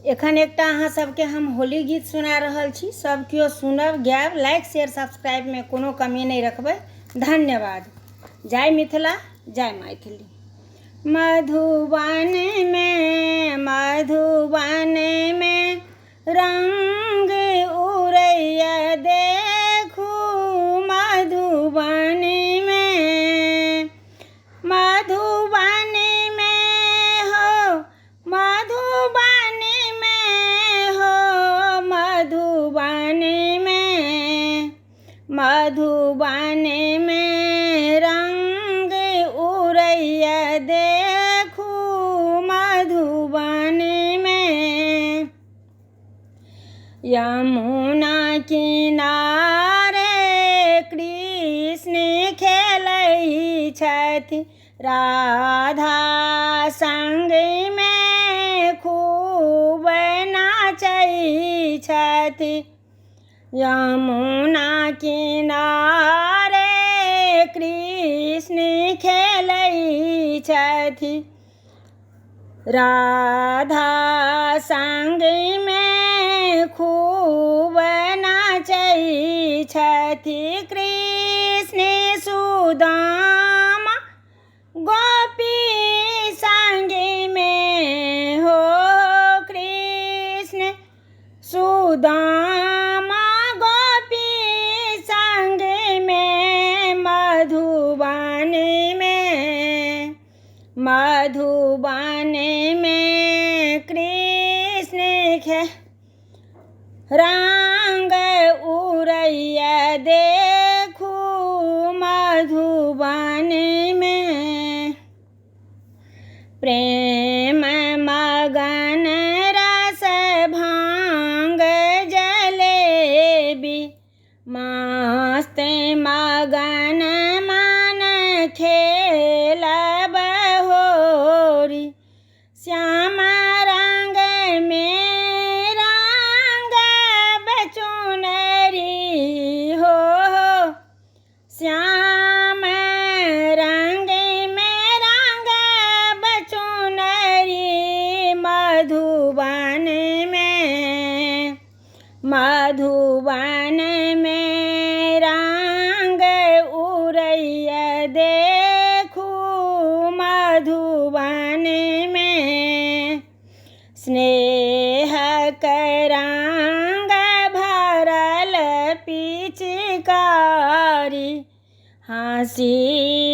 एखन एकटा अहाँ सबके हम होली गीत सुना रहल छी। सब केओ सुनब, गायब, लाइक शेयर सब्सक्राइब में कोनो कमी नहीं रखबै। धन्यवाद। जय मिथिला, जय मैथिली। मधुबन में रंग उड़ैया देखू। मधुबन में हो, मधुबन में हो, मधुबन में रंग उड़ैया देखू। मधुबन में यमुना किनारे कृष्ण खेलै छथि। राधा संग में खूब नाचै छथि। यमुना किनारे कृष्ण खेलै छथि। राधा संग में खूब नाचै छथि। कृष्ण सुदामा गोपी संग में हो। कृष्ण सुदामा गोपी संग में। मधुबन में कृष्ण रंग उड़ैया देखू। मधुबन में प्रेम मगन रस भांग जलेबी। मस्त मगन मन खेलब होरी। श्याम रंग में रंगब चुनरी हो। श्याम रंग में रंगब चुनरी। मधुबन में रंग उड़ैया देखू। मधुबन में स्नेह रंग भरल पिचकारी। हंसी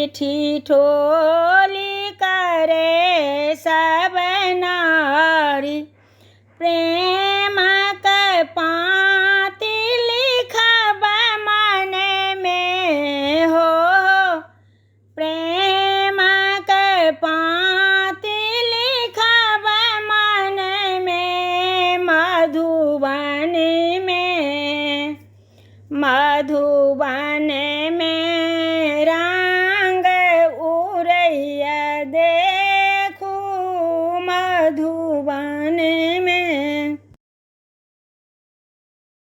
ठिठोली करे सब नारी। प्रेम के पाती लिखब मन में हो। प्रेम के पाती लिखब मन में। मधुबन